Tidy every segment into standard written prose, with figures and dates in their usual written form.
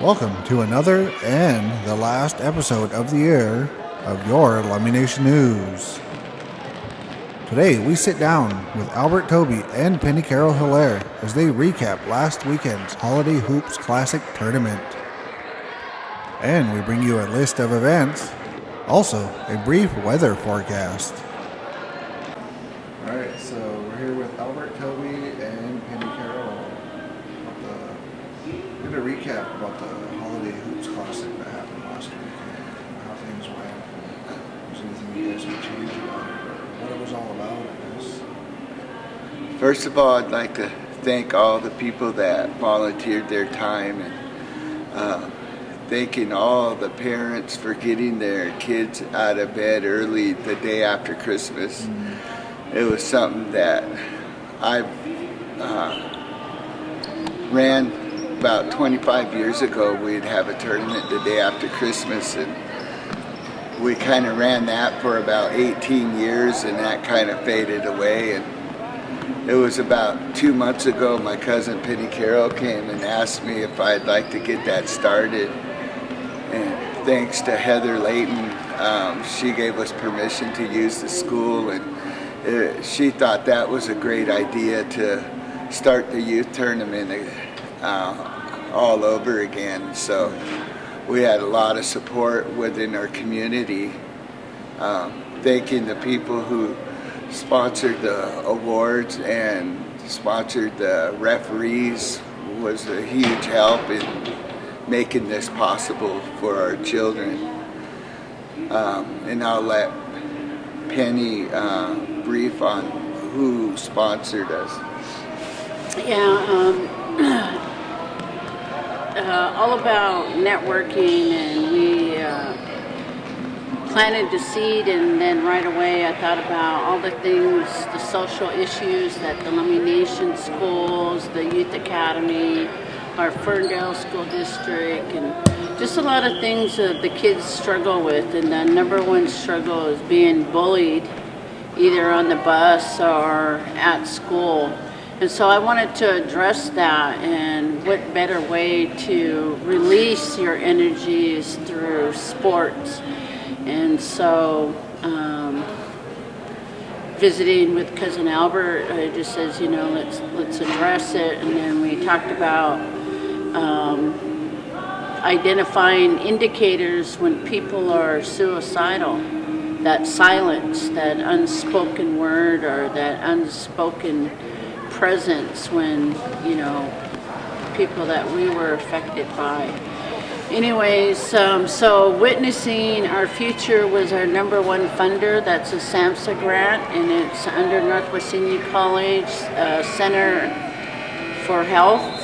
Welcome to another and the last episode of the year of your Lummi Nation News. Today we sit down with Albert Toby and Penny Carol Hillaire as they recap last weekend's Holiday Hoops Classic Tournament. And we bring you a list of events, also a brief weather forecast. Alright, so we're here with Albert Toby and Penny Carol. We're going to recap about the Holiday Hoops Classic that happened last weekend, how things went, if there's anything you guys would change about it, or what it was all about, I guess. First of all, I'd like to thank all the people that volunteered their time and thanking all the parents for getting their kids out of bed early the day after Christmas. Mm-hmm. It was something that I ran about 25 years ago. We'd have a tournament the day after Christmas, and we kind of ran that for about 18 years, and that kind of faded away. And it was about 2 months ago, my cousin Penny Carol came and asked me if I'd like to get that started. And thanks to Heather Layton, she gave us permission to use the school, and she thought that was a great idea to start the youth tournament all over again. So we had a lot of support within our community. Thanking the people who sponsored the awards and sponsored the referees was a huge help in making this possible for our children. And I'll let Penny brief on who sponsored us. All about networking, and we planted the seed, and then right away I thought about all the things, the social issues that the Lummi Nation schools, the Youth Academy, our Ferndale School District, and just a lot of things that the kids struggle with. And the number one struggle is being bullied, either on the bus or at school. And so I wanted to address that, and what better way to release your energies through sports. And so visiting with Cousin Albert, I just says, let's address it. And then we talked about identifying indicators when people are suicidal, that silence, that unspoken word, or that unspoken presence when, people that we were affected by. Anyways, so Witnessing Our Future was our number one funder. That's a SAMHSA grant, and it's under Northwest Senior College Center for Health.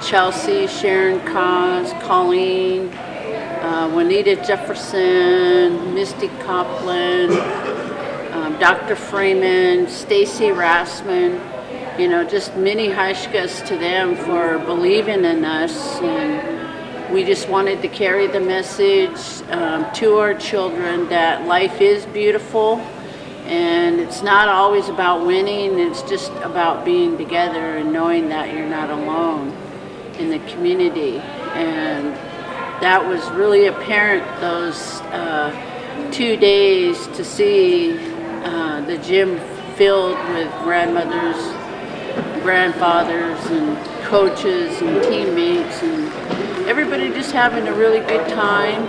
Chelsea, Sharon Cos, Colleen, Juanita Jefferson, Misty Copland, Dr. Freeman, Stacy Rassman, just many hashkas to them for believing in us. And we just wanted to carry the message to our children that life is beautiful, and it's not always about winning. It's just about being together and knowing that you're not alone in the community. And that was really apparent those 2 days, to see the gym filled with grandmothers, grandfathers, and coaches and teammates, and everybody just having a really good time.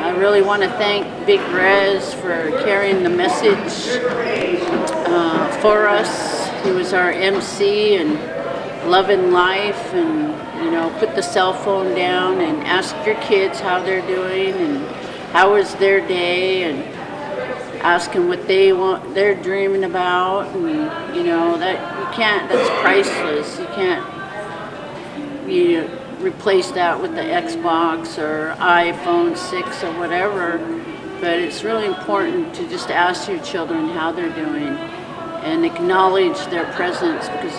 I really want to thank Big Rez for carrying the message for us. He was our MC, and loving life, and put the cell phone down and ask your kids how they're doing and how was their day, and ask them what they're dreaming about. And that you can't, that's priceless. You can't replace that with the Xbox or iPhone 6 or whatever. But it's really important to just ask your children how they're doing and acknowledge their presence, because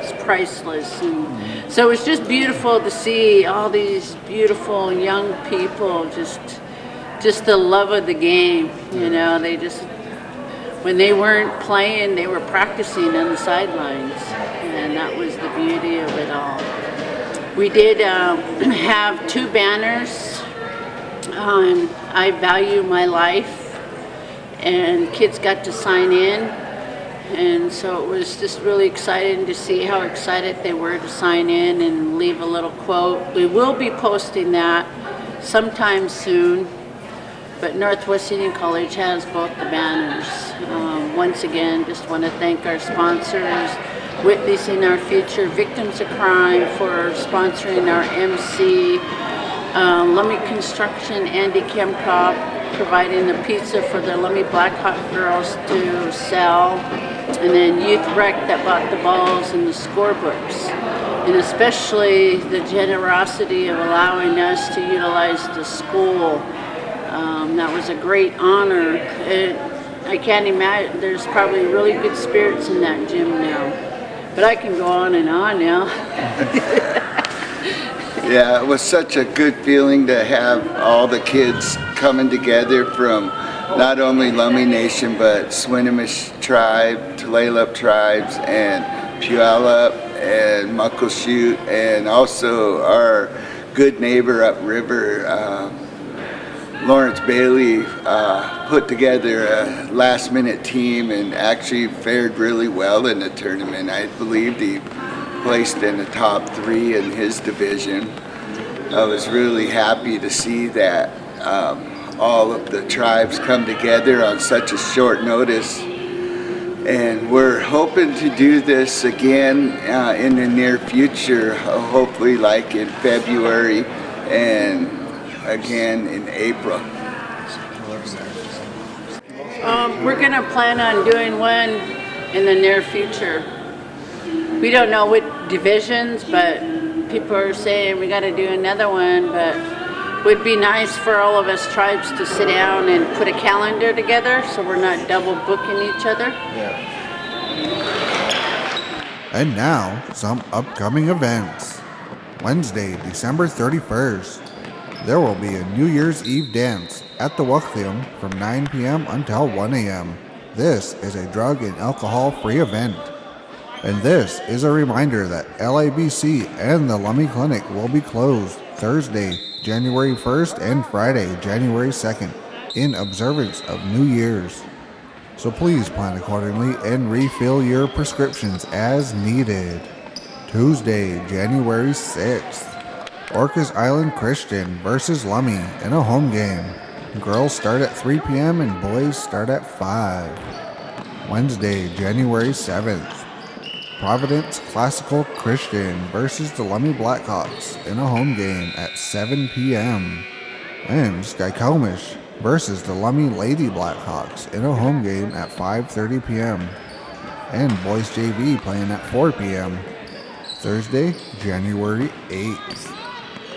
it's priceless. And so it's just beautiful to see all these beautiful young people, just the love of the game. They just, when they weren't playing, they were practicing on the sidelines, and that was the beauty of it all. We did have 2 banners on I Value My Life, and kids got to sign in, and so it was just really exciting to see how excited they were to sign in and leave a little quote. We will be posting that sometime soon, but Northwest Union College has both the banners. Once again, just want to thank our sponsors, Witnessing Our Future Victims of Crime, for sponsoring our MC, Lummi Construction, Andy Kemprop, providing the pizza for the Lummi Blackhawk girls to sell, and then Youth Rec that bought the balls and the scorebooks, and especially the generosity of allowing us to utilize the school. That was a great honor. I can't imagine, there's probably really good spirits in that gym now. But I can go on and on now. Yeah, it was such a good feeling to have all the kids coming together from not only Lummi Nation, but Swinomish tribe, Tulalip tribes, and Puyallup, and Muckleshoot, and also our good neighbor upriver, Lawrence Bailey, put together a last-minute team and actually fared really well in the tournament. I believe he placed in the top 3 in his division. I was really happy to see that all of the tribes come together on such a short notice. And we're hoping to do this again in the near future, hopefully like in February and again in April. We're going to plan on doing one in the near future. We don't know what divisions, but people are saying we got to do another one, but it would be nice for all of us tribes to sit down and put a calendar together so we're not double booking each other. And now, some upcoming events. Wednesday, December 31st. There will be a New Year's Eve dance at the Wachlium from 9 p.m. until 1 a.m. This is a drug and alcohol-free event. And this is a reminder that LABC and the Lummi Clinic will be closed Thursday, January 1st and Friday, January 2nd, in observance of New Year's. So please plan accordingly and refill your prescriptions as needed. Tuesday, January 6th. Orcas Island Christian versus Lummi in a home game. Girls start at 3 p.m. and boys start at 5. Wednesday, January 7th. Providence Classical Christian versus the Lummi Blackhawks in a home game at 7 p.m. And Skykomish versus the Lummi Lady Blackhawks in a home game at 5:30 p.m. And Boys JV playing at 4 p.m. Thursday, January 8th.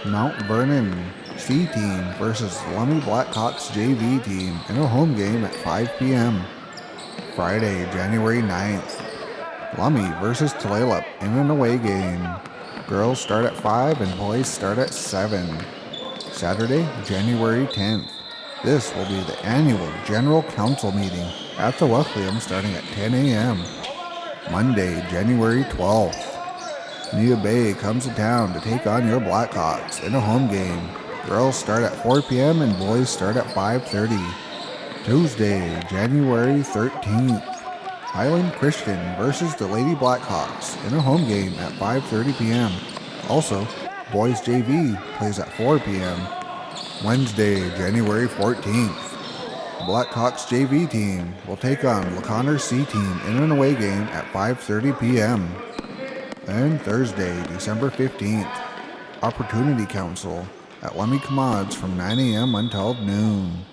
Mount Vernon C Team versus Lummi Blackhawks JV Team in a home game at 5 p.m. Friday, January 9th. Lummi versus Tulalip in an away game. Girls start at 5 and boys start at 7. Saturday, January 10th. This will be the annual General Council meeting at the Wachlium starting at 10 a.m. Monday, January 12th. Nia Bay comes to town to take on your Blackhawks in a home game. Girls start at 4 p.m. and boys start at 5:30. Tuesday, January 13th. Highland Christian versus the Lady Blackhawks in a home game at 5:30 p.m. Also, Boys JV plays at 4 p.m. Wednesday, January 14th. Blackhawks JV team will take on LaConner C team in an away game at 5:30 p.m. And Thursday, December 15th. Opportunity Council at Lummi Commods from 9 a.m. until noon.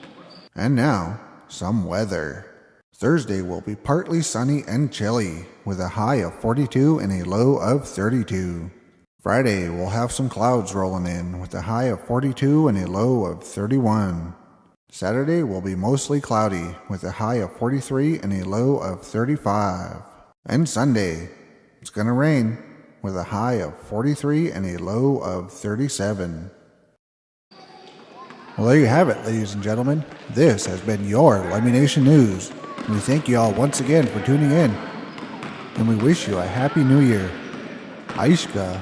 And now, some weather. Thursday will be partly sunny and chilly, with a high of 42 and a low of 32. Friday will have some clouds rolling in, with a high of 42 and a low of 31. Saturday will be mostly cloudy, with a high of 43 and a low of 35. And Sunday, it's gonna rain, with a high of 43 and a low of 37. Well, there you have it, ladies and gentlemen. This has been your Lummi Nation News. We thank you all once again for tuning in, and we wish you a Happy New Year. Aishka.